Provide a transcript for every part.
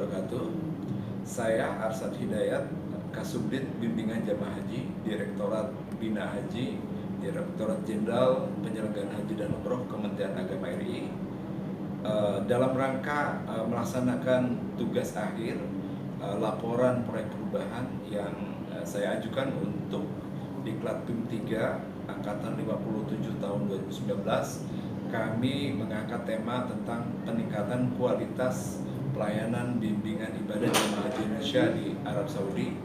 wabarakatuh. Saya Arsad Hidayat, Kasubdit Bimbingan Jamaah Haji, Direktorat Bina Haji, Direktorat Jenderal Penyelenggaraan Haji dan Umroh Kementerian Agama RI. Dalam rangka melaksanakan tugas akhir laporan proyek perubahan yang saya ajukan untuk Diklat BIM 3 Angkatan 57 tahun 2019, kami mengangkat tema tentang peningkatan kualitas pelayanan bimbingan ibadah jemaah haji Indonesia di Arab Saudi.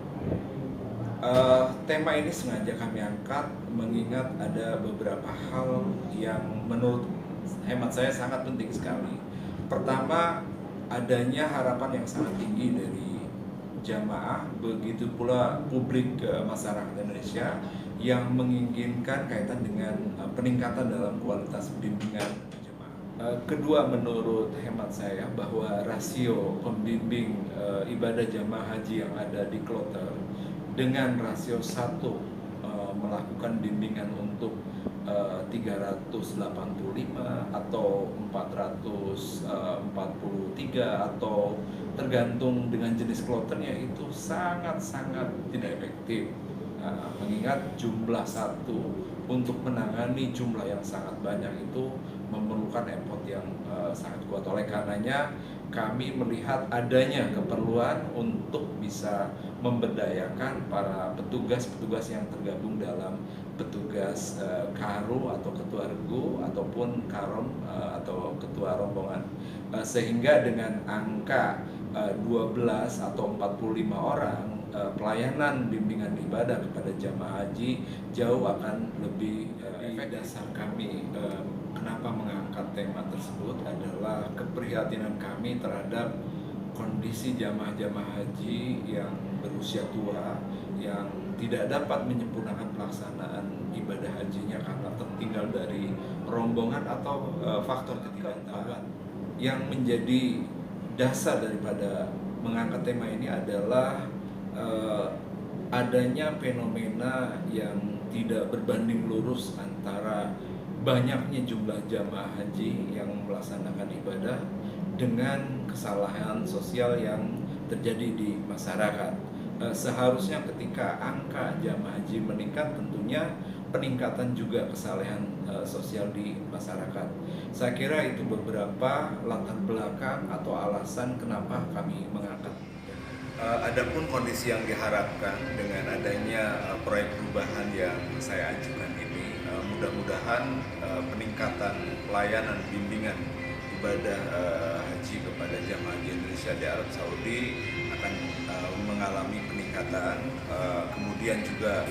Tema ini sengaja kami angkat mengingat ada beberapa hal yang menurut hemat saya sangat penting sekali. Pertama, adanya harapan yang sangat tinggi dari jamaah, begitu pula publik masyarakat Indonesia yang menginginkan kaitan dengan peningkatan dalam kualitas bimbingan jemaah. Kedua, menurut hemat saya bahwa rasio pembimbing ibadah jamaah haji yang ada di kloter dengan rasio 1 melakukan bimbingan untuk 385 atau 443 atau tergantung dengan jenis kloternya, itu sangat-sangat tidak efektif. Mengingat jumlah 1 untuk menangani jumlah yang sangat banyak itu memerlukan effort yang sangat kuat. Oleh karenanya kami melihat adanya keperluan untuk bisa memberdayakan para petugas-petugas yang tergabung dalam petugas karu atau ketua regu ataupun karom atau ketua rombongan, sehingga dengan angka 12 atau 45 orang pelayanan bimbingan ibadah kepada jamaah haji jauh akan lebih efektif. Dasar kami kenapa mengangkat tema tersebut adalah keprihatinan kami terhadap kondisi jamaah-jamaah haji yang berusia tua yang tidak dapat menyempurnakan pelaksanaan ibadah hajinya karena tertinggal dari rombongan atau faktor ketidaktahuan. Yang menjadi dasar daripada mengangkat tema ini adalah adanya fenomena yang tidak berbanding lurus antara banyaknya jumlah jamaah haji yang melaksanakan ibadah dengan kesalahan sosial yang terjadi di masyarakat. Seharusnya ketika angka jamaah haji meningkat, tentunya peningkatan juga kesalahan sosial di masyarakat. Saya kira itu beberapa latar belakang atau alasan kenapa kami mengangkat. Adapun kondisi yang diharapkan dengan adanya proyek perubahan yang saya ajukan ini, mudah-mudahan peningkatan pelayanan bimbingan ibadah haji kepada jamaah haji Indonesia di Arab Saudi akan mengalami peningkatan. Kemudian juga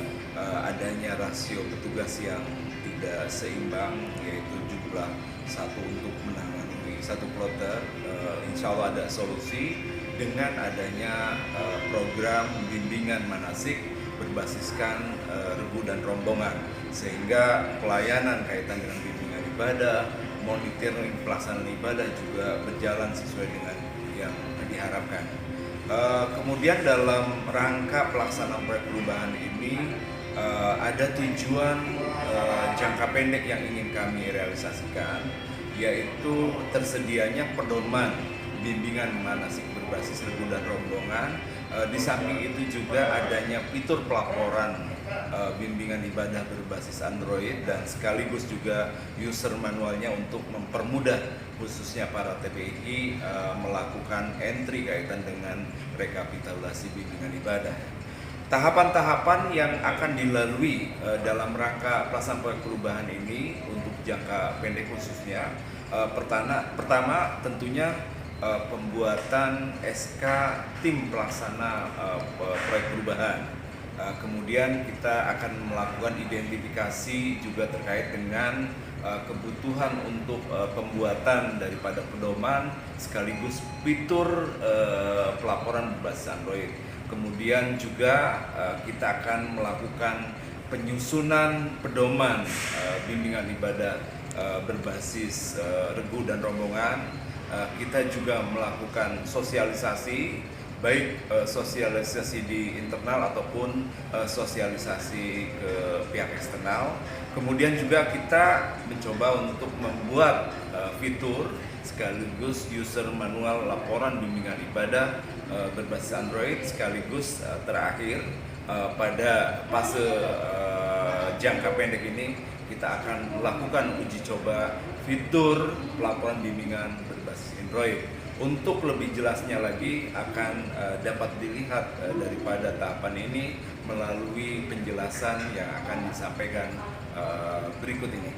adanya rasio petugas yang tidak seimbang, yaitu jumlah 1 untuk menangani 1 kloter. Insya Allah ada solusi dengan adanya program bimbingan manasik berbasiskan regu dan rombongan, sehingga pelayanan kaitan dengan bimbingan ibadah, monitoring pelaksanaan ibadah juga berjalan sesuai dengan yang diharapkan. Kemudian dalam rangka pelaksanaan proyek perubahan ini ada tujuan jangka pendek yang ingin kami realisasikan, yaitu tersedianya pedoman bimbingan manasik berbasis regu dan rombongan. Di samping itu juga adanya fitur pelaporan bimbingan ibadah berbasis Android, dan sekaligus juga user manualnya untuk mempermudah khususnya para TPI melakukan entry kaitan dengan rekapitulasi bimbingan ibadah. Tahapan-tahapan yang akan dilalui dalam rangka pelaksanaan proyek perubahan ini untuk jangka pendek khususnya, pertama tentunya pembuatan SK tim pelaksana proyek perubahan. Kemudian kita akan melakukan identifikasi juga terkait dengan kebutuhan untuk pembuatan daripada pedoman sekaligus fitur pelaporan berbasis Android. Kemudian juga kita akan melakukan penyusunan pedoman bimbingan ibadah berbasis regu dan rombongan. Kita juga melakukan sosialisasi, baik sosialisasi di internal ataupun sosialisasi ke pihak eksternal. Kemudian juga kita mencoba untuk membuat fitur sekaligus user manual laporan bimbingan ibadah berbasis Android, sekaligus terakhir pada fase jangka pendek ini kita akan melakukan uji coba fitur pelaporan bimbingan berbasis Android. Untuk lebih jelasnya lagi akan dapat dilihat daripada tahapan ini melalui penjelasan yang akan disampaikan berikut ini.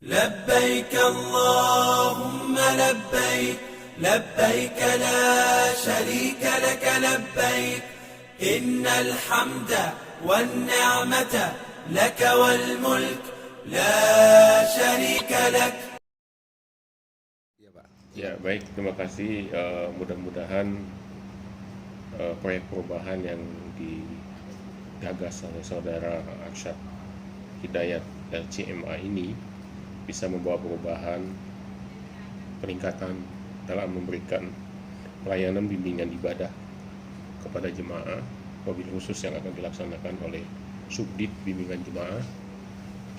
لبيك اللهم لبيك لبيك لا شريك لك لبيك إن الحمد والنعمة لك والملك لا شريك لك. Ya baik, terima kasih. Mudah-mudahan proyek perubahan yang digagas oleh saudara Arsyad Hidayat LCMA ini bisa membawa perubahan, peningkatan dalam memberikan pelayanan bimbingan ibadah kepada jemaah, wabil khusus yang akan dilaksanakan oleh Subdit Bimbingan Jemaah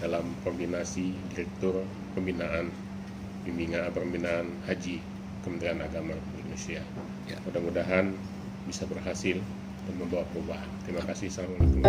dalam koordinasi Direktur Pembinaan Haji Kementerian Agama Indonesia. Ya. Mudah-mudahan bisa berhasil dan membawa perubahan. Terima kasih. Assalamualaikum.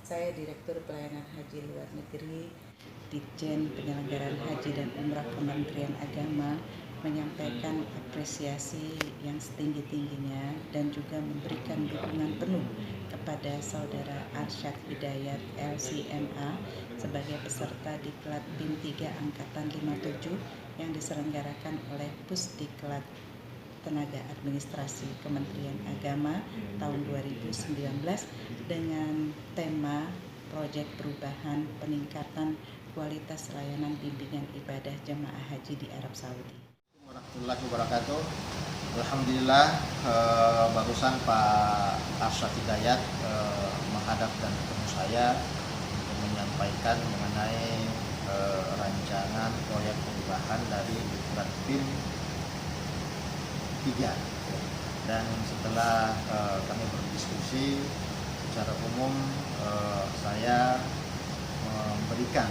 Saya Direktur Pelayanan Haji Luar Negeri, Ditjen Penyelenggaraan Haji dan Umrah Kementerian Agama menyampaikan apresiasi yang setinggi-tingginya dan juga memberikan dukungan penuh kepada Saudara Arsyad Hidayat LCMA sebagai peserta Diklat BIM 3 Angkatan 57 yang diselenggarakan oleh Pusdiklat Tenaga Administrasi Kementerian Agama tahun 2019 dengan tema Proyek Perubahan Peningkatan Kualitas Layanan Bimbingan Ibadah Jemaah Haji di Arab Saudi. Warahmatullahi wabarakatuh. Alhamdulillah barusan Pak Arsyad Hidayat menghadap dan ketemu saya untuk menyampaikan mengenai rancangan proyek perubahan dari Diklat BIM 3. Dan setelah kami berdiskusi secara umum, saya memberikan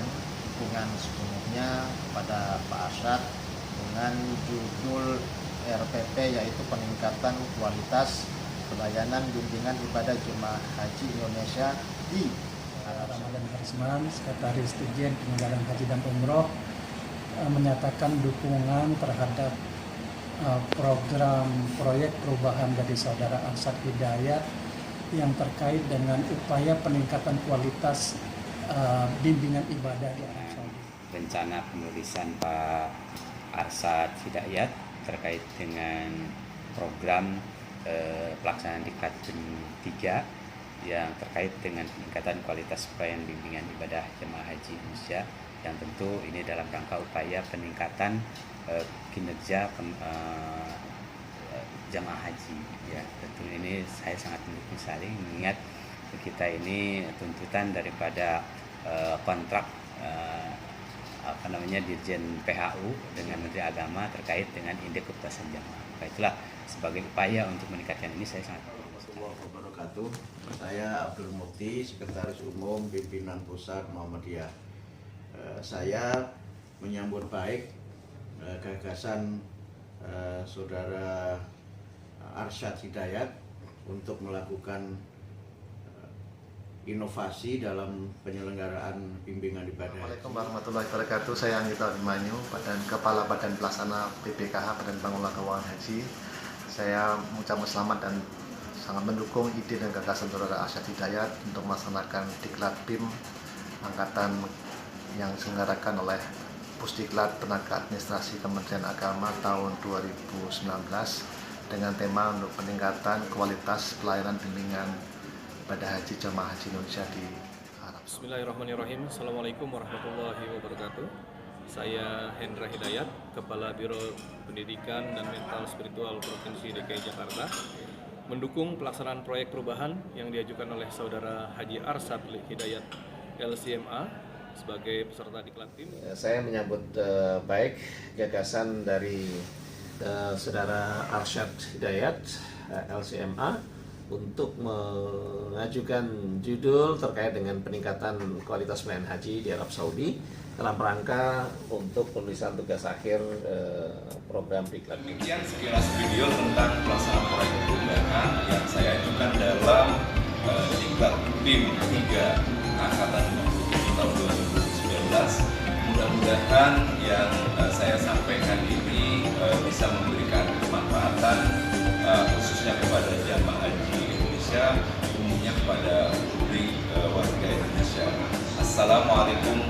dukungan sepenuhnya kepada Pak Arsyad dengan judul RPP, yaitu peningkatan kualitas pelayanan bimbingan ibadah jemaah haji Indonesia di Arab Saudi. Harisman, Sekretaris Ditjen Penyelenggaraan Haji dan Umroh, menyatakan dukungan terhadap program proyek perubahan dari Saudara Arsyad Hidayat yang terkait dengan upaya peningkatan kualitas bimbingan ibadah di Arab Saudi. Rencana penulisan Pak Arsyad Hidayat terkait dengan program pelaksanaan Diklat BIM 3 yang terkait dengan peningkatan kualitas pelayanan bimbingan ibadah jemaah haji Indonesia, yang tentu ini dalam rangka upaya peningkatan kinerja jemaah haji. Ya, tentu ini saya sangat mendukung sekali, mengingat kita ini tuntutan daripada kontrak Dirjen PHU dengan Menteri Agama terkait dengan indeks kepuasan jamaah. Maka itulah sebagai upaya untuk meningkatkan ini saya sangat Wabarakatuh. Saya Abdul Mukti, Sekretaris Umum Pimpinan Pusat Muhammadiyah. Saya menyambut baik gagasan Saudara Arsyad Hidayat untuk melakukan inovasi dalam penyelenggaraan bimbingan ibadah. Assalamualaikum warahmatullahi wabarakatuh. Saya Anggita Abimanyu, Kepala Badan Pelaksana BPKH Badan Pengelola Keuangan Haji. Saya mengucapkan selamat dan sangat mendukung ide dan gagasan Saudara Arsyad Hidayat untuk melaksanakan Diklat BIM angkatan yang diselenggarakan oleh Pusdiklat Tenaga Administrasi Kementerian Agama tahun 2019 dengan tema untuk peningkatan kualitas pelayanan bimbingan ibadah haji jemaah haji Indonesia di Arab Saudi. Bismillahirrahmanirrahim. Assalamualaikum warahmatullahi wabarakatuh. Saya Hendra Hidayat, Kepala Biro Pendidikan dan Mental Spiritual Provinsi DKI Jakarta, mendukung pelaksanaan proyek perubahan yang diajukan oleh Saudara Haji Arsyad Hidayat LCMA sebagai peserta Diklat BIM. Saya menyambut baik gagasan dari Saudara Arsyad Hidayat LCMA untuk mengajukan judul terkait dengan peningkatan kualitas pelayanan haji di Arab Saudi dalam rangka untuk penulisan tugas akhir program Diklat. Demikian sekilas video tentang pelaksanaan proyek perubahan yang saya ajukan dalam Diklat BIM 3 Angkatan 27 tahun 2019. Mudah-mudahan yang saya sampaikan ini bisa memberikan kemanfaatan khususnya kepada jamaah haji Indonesia, umumnya kepada publik warga Indonesia. Assalamualaikum